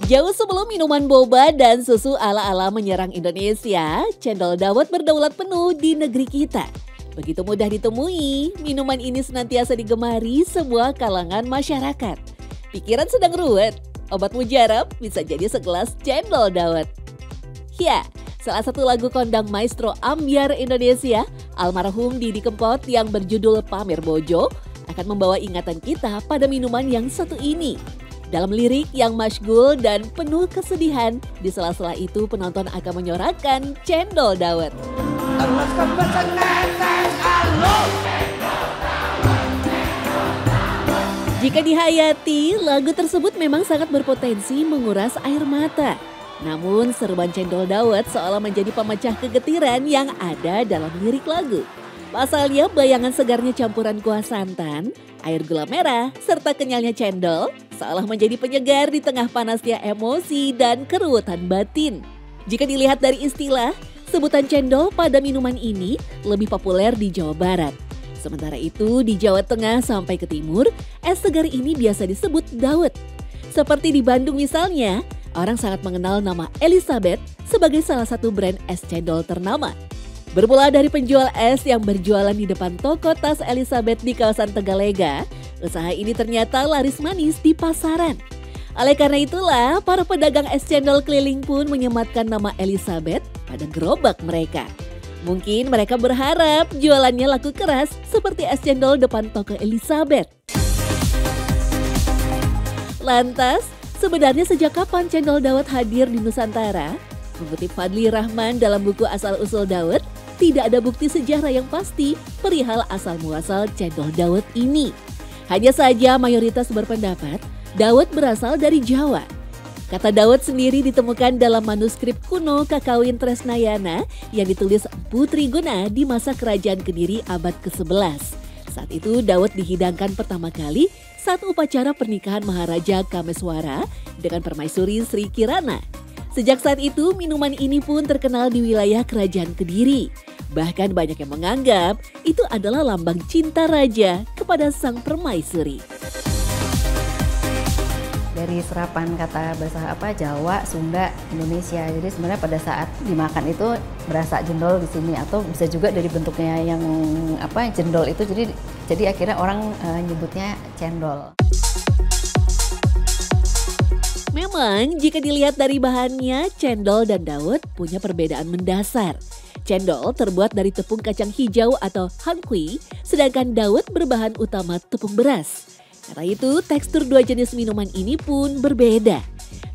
Jauh sebelum minuman boba dan susu ala-ala menyerang Indonesia, cendol dawet berdaulat penuh di negeri kita. Begitu mudah ditemui, minuman ini senantiasa digemari semua kalangan masyarakat. Pikiran sedang ruwet, obat mujarab bisa jadi segelas cendol dawet. Ya, salah satu lagu kondang maestro ambyar Indonesia, almarhum Didi Kempot yang berjudul Pamer Bojo, akan membawa ingatan kita pada minuman yang satu ini. Dalam lirik yang masyhur dan penuh kesedihan, di sela-sela itu penonton akan menyorakan cendol dawet. Jika dihayati, lagu tersebut memang sangat berpotensi menguras air mata. Namun seruan cendol dawet seolah menjadi pemecah kegetiran yang ada dalam lirik lagu. Pasalnya bayangan segarnya campuran kuah santan, air gula merah, serta kenyalnya cendol seolah menjadi penyegar di tengah panasnya emosi dan keruwetan batin. Jika dilihat dari istilah, sebutan cendol pada minuman ini lebih populer di Jawa Barat. Sementara itu di Jawa Tengah sampai ke Timur, es segar ini biasa disebut dawet. Seperti di Bandung misalnya, orang sangat mengenal nama Elizabeth sebagai salah satu brand es cendol ternama. Bermula dari penjual es yang berjualan di depan toko tas Elizabeth di kawasan Tegalega, usaha ini ternyata laris manis di pasaran. Oleh karena itulah, para pedagang es cendol keliling pun menyematkan nama Elizabeth pada gerobak mereka. Mungkin mereka berharap jualannya laku keras seperti es cendol depan toko Elizabeth. Lantas, sebenarnya sejak kapan cendol dawet hadir di Nusantara? Mengutip Fadli Rahman dalam buku Asal-Usul Dawet, tidak ada bukti sejarah yang pasti perihal asal-muasal cendol dawet ini. Hanya saja mayoritas berpendapat dawet berasal dari Jawa. Kata dawet sendiri ditemukan dalam manuskrip kuno Kakawin Tresnayana yang ditulis Putri Guna di masa Kerajaan Kediri abad ke-11. Saat itu dawet dihidangkan pertama kali saat upacara pernikahan Maharaja Kameswara dengan Permaisuri Sri Kirana. Sejak saat itu, minuman ini pun terkenal di wilayah Kerajaan Kediri. Bahkan banyak yang menganggap itu adalah lambang cinta raja kepada sang permaisuri. Dari serapan kata bahasa Jawa, Sunda, Indonesia. Jadi sebenarnya pada saat dimakan itu berasa jendol di sini, atau bisa juga dari bentuknya yang jendol itu. Jadi akhirnya orang nyebutnya cendol. Memang jika dilihat dari bahannya, cendol dan dawet punya perbedaan mendasar. Cendol terbuat dari tepung kacang hijau atau hangkui, sedangkan dawet berbahan utama tepung beras. Karena itu tekstur dua jenis minuman ini pun berbeda.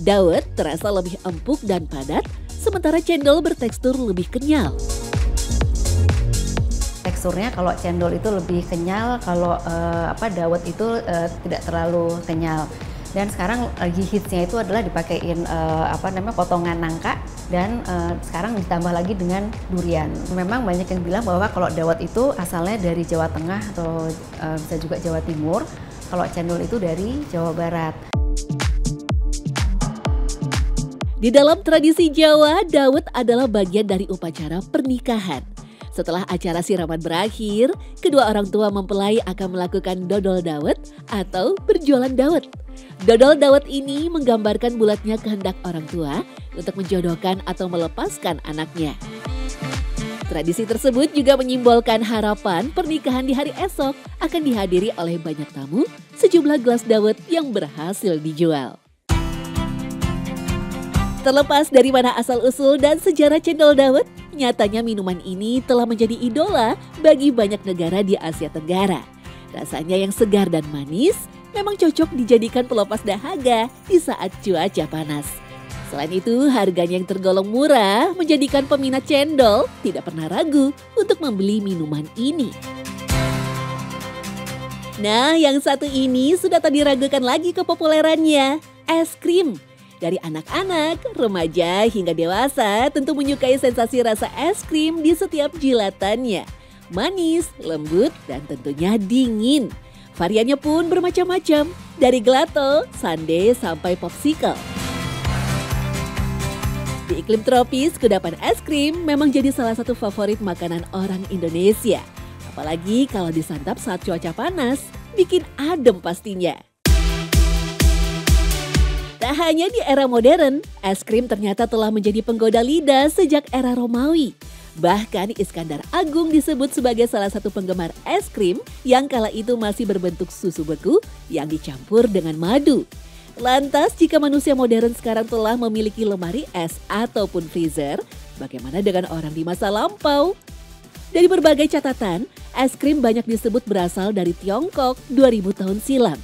Dawet terasa lebih empuk dan padat, sementara cendol bertekstur lebih kenyal. Teksturnya kalau cendol itu lebih kenyal, kalau dawet itu tidak terlalu kenyal. Dan sekarang lagi hitsnya itu adalah dipakein potongan nangka dan sekarang ditambah lagi dengan durian. Memang banyak yang bilang bahwa kalau dawet itu asalnya dari Jawa Tengah atau bisa juga Jawa Timur, kalau cendol itu dari Jawa Barat. Di dalam tradisi Jawa, dawet adalah bagian dari upacara pernikahan. Setelah acara siraman berakhir, kedua orang tua mempelai akan melakukan dodol dawet atau berjualan dawet. Dodol dawet ini menggambarkan bulatnya kehendak orang tua untuk menjodohkan atau melepaskan anaknya. Tradisi tersebut juga menyimbolkan harapan pernikahan di hari esok akan dihadiri oleh banyak tamu, sejumlah gelas dawet yang berhasil dijual. Terlepas dari mana asal-usul dan sejarah cendol dawet, nyatanya minuman ini telah menjadi idola bagi banyak negara di Asia Tenggara. Rasanya yang segar dan manis memang cocok dijadikan pelepas dahaga di saat cuaca panas. Selain itu, harganya yang tergolong murah menjadikan peminat cendol tidak pernah ragu untuk membeli minuman ini. Nah, yang satu ini sudah tak diragukan lagi kepopulerannya, es krim. Dari anak-anak, remaja hingga dewasa tentu menyukai sensasi rasa es krim di setiap jilatannya. Manis, lembut, dan tentunya dingin. Variannya pun bermacam-macam, dari gelato, sundae, sampai popsicle. Di iklim tropis, kudapan es krim memang jadi salah satu favorit makanan orang Indonesia. Apalagi kalau disantap saat cuaca panas, bikin adem pastinya. Tak hanya di era modern, es krim ternyata telah menjadi penggoda lidah sejak era Romawi. Bahkan Iskandar Agung disebut sebagai salah satu penggemar es krim yang kala itu masih berbentuk susu beku yang dicampur dengan madu. Lantas jika manusia modern sekarang telah memiliki lemari es ataupun freezer, bagaimana dengan orang di masa lampau? Dari berbagai catatan, es krim banyak disebut berasal dari Tiongkok 2000 tahun silam.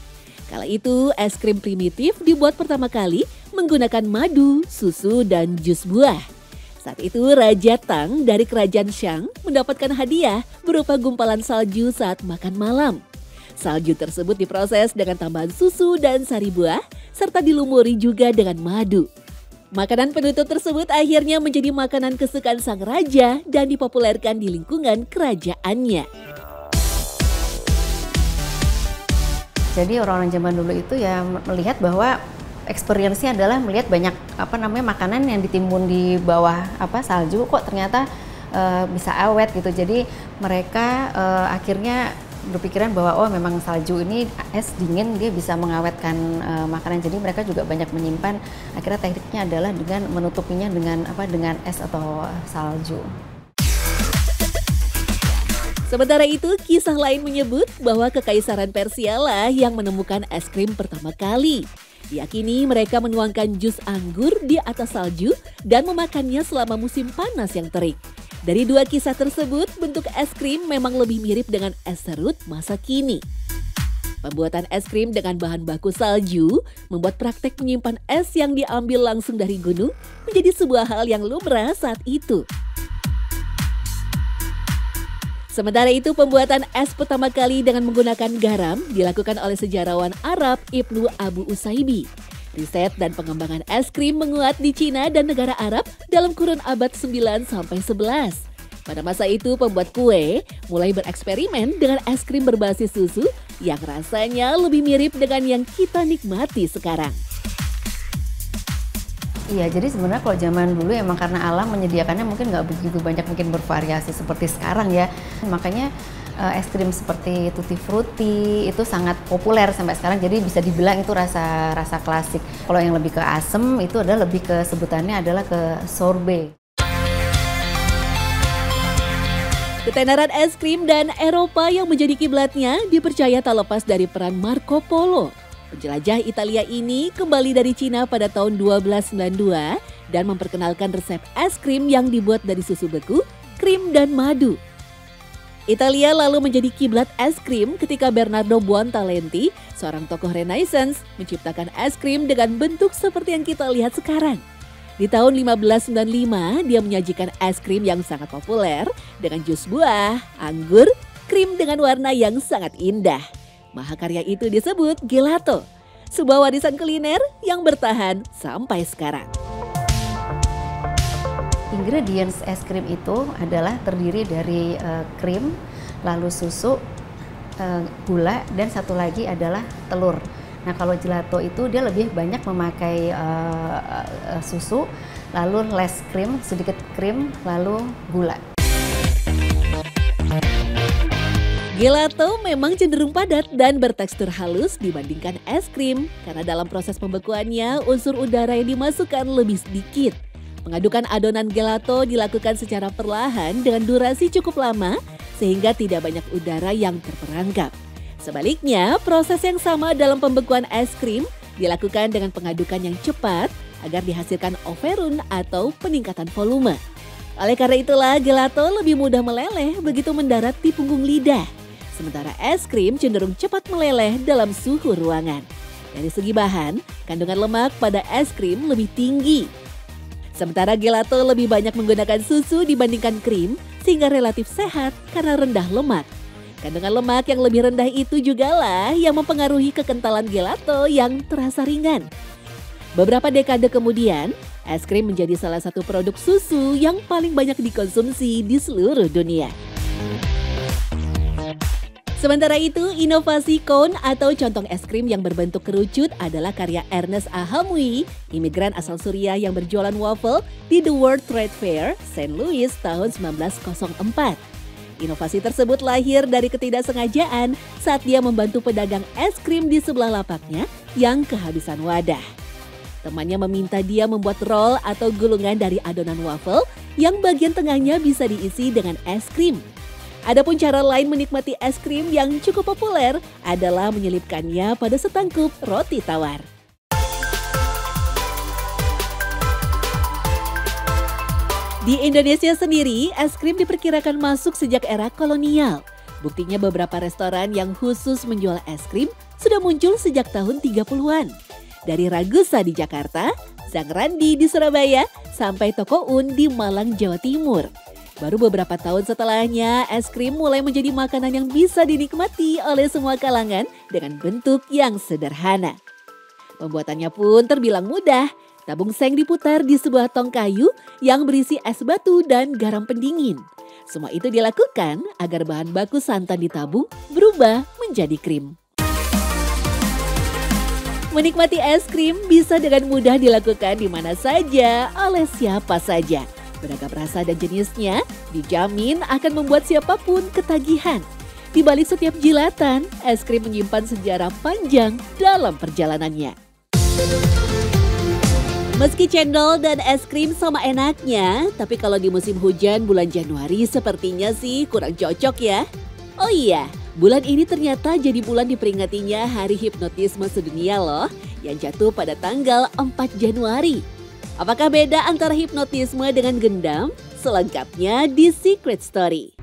Kala itu, es krim primitif dibuat pertama kali menggunakan madu, susu, dan jus buah. Saat itu, Raja Tang dari Kerajaan Shang mendapatkan hadiah berupa gumpalan salju saat makan malam. Salju tersebut diproses dengan tambahan susu dan sari buah, serta dilumuri juga dengan madu. Makanan penutup tersebut akhirnya menjadi makanan kesukaan sang raja dan dipopulerkan di lingkungan kerajaannya. Jadi orang-orang zaman dulu itu ya melihat bahwa experience-nya adalah melihat banyak makanan yang ditimbun di bawah salju kok ternyata bisa awet gitu. Jadi mereka akhirnya berpikiran bahwa oh memang salju ini es dingin dia bisa mengawetkan makanan. Jadi mereka juga banyak menyimpan. Akhirnya tekniknya adalah dengan menutupinya dengan es atau salju. Sementara itu, kisah lain menyebut bahwa Kekaisaran Persia lah yang menemukan es krim pertama kali. Diyakini mereka menuangkan jus anggur di atas salju dan memakannya selama musim panas yang terik. Dari dua kisah tersebut, bentuk es krim memang lebih mirip dengan es serut masa kini. Pembuatan es krim dengan bahan baku salju membuat praktek menyimpan es yang diambil langsung dari gunung menjadi sebuah hal yang lumrah saat itu. Sementara itu, pembuatan es pertama kali dengan menggunakan garam dilakukan oleh sejarawan Arab Ibnu Abu Usaibi. Riset dan pengembangan es krim menguat di Cina dan negara Arab dalam kurun abad 9 sampai 11. Pada masa itu, pembuat kue mulai bereksperimen dengan es krim berbasis susu yang rasanya lebih mirip dengan yang kita nikmati sekarang. Iya, jadi sebenarnya kalau zaman dulu emang karena alam menyediakannya mungkin nggak begitu banyak mungkin bervariasi seperti sekarang ya. Makanya es krim seperti Tutti Frutti itu sangat populer sampai sekarang. Jadi bisa dibilang itu rasa klasik. Kalau yang lebih ke asem itu adalah lebih ke sebutannya adalah ke sorbet. Ketenaran es krim dan Eropa yang menjadi kiblatnya dipercaya tak lepas dari peran Marco Polo. Penjelajah Italia ini kembali dari Cina pada tahun 1292 dan memperkenalkan resep es krim yang dibuat dari susu beku, krim, dan madu. Italia lalu menjadi kiblat es krim ketika Bernardo Buontalenti, seorang tokoh Renaissance, menciptakan es krim dengan bentuk seperti yang kita lihat sekarang. Di tahun 1595, dia menyajikan es krim yang sangat populer dengan jus buah, anggur, krim dengan warna yang sangat indah. Mahakarya itu disebut gelato, sebuah warisan kuliner yang bertahan sampai sekarang. Ingredients es krim itu adalah terdiri dari krim, lalu susu, gula, dan satu lagi adalah telur. Nah kalau gelato itu dia lebih banyak memakai susu, lalu less krim, sedikit krim, lalu gula. Gelato memang cenderung padat dan bertekstur halus dibandingkan es krim karena dalam proses pembekuannya unsur udara yang dimasukkan lebih sedikit. Pengadukan adonan gelato dilakukan secara perlahan dengan durasi cukup lama sehingga tidak banyak udara yang terperangkap. Sebaliknya, proses yang sama dalam pembekuan es krim dilakukan dengan pengadukan yang cepat agar dihasilkan overrun atau peningkatan volume. Oleh karena itulah gelato lebih mudah meleleh begitu mendarat di punggung lidah. Sementara es krim cenderung cepat meleleh dalam suhu ruangan. Dari segi bahan, kandungan lemak pada es krim lebih tinggi. Sementara gelato lebih banyak menggunakan susu dibandingkan krim sehingga relatif sehat karena rendah lemak. Kandungan lemak yang lebih rendah itu jugalah yang mempengaruhi kekentalan gelato yang terasa ringan. Beberapa dekade kemudian, es krim menjadi salah satu produk susu yang paling banyak dikonsumsi di seluruh dunia. Sementara itu, inovasi cone atau contong es krim yang berbentuk kerucut adalah karya Ernest A. Hamwi, imigran asal Suriah yang berjualan waffle di The World Trade Fair, St. Louis tahun 1904. Inovasi tersebut lahir dari ketidaksengajaan saat dia membantu pedagang es krim di sebelah lapaknya yang kehabisan wadah. Temannya meminta dia membuat roll atau gulungan dari adonan waffle yang bagian tengahnya bisa diisi dengan es krim. Adapun cara lain menikmati es krim yang cukup populer adalah menyelipkannya pada setangkup roti tawar. Di Indonesia sendiri, es krim diperkirakan masuk sejak era kolonial. Buktinya beberapa restoran yang khusus menjual es krim sudah muncul sejak tahun 30-an. Dari Ragusa di Jakarta, Sang Randi di Surabaya, sampai Toko Un di Malang, Jawa Timur. Baru beberapa tahun setelahnya, es krim mulai menjadi makanan yang bisa dinikmati oleh semua kalangan dengan bentuk yang sederhana. Pembuatannya pun terbilang mudah. Tabung seng diputar di sebuah tong kayu yang berisi es batu dan garam pendingin. Semua itu dilakukan agar bahan baku santan ditabung berubah menjadi krim. Menikmati es krim bisa dengan mudah dilakukan di mana saja, oleh siapa saja. Beragam rasa dan jenisnya dijamin akan membuat siapapun ketagihan. Di balik setiap jilatan, es krim menyimpan sejarah panjang dalam perjalanannya. Meski cendol dan es krim sama enaknya, tapi kalau di musim hujan bulan Januari sepertinya sih kurang cocok ya. Oh iya, bulan ini ternyata jadi bulan diperingatinya Hari Hipnotisme Sedunia loh, yang jatuh pada tanggal 4 Januari. Apakah beda antara hipnotisme dengan gendam? Selengkapnya di Secret Story.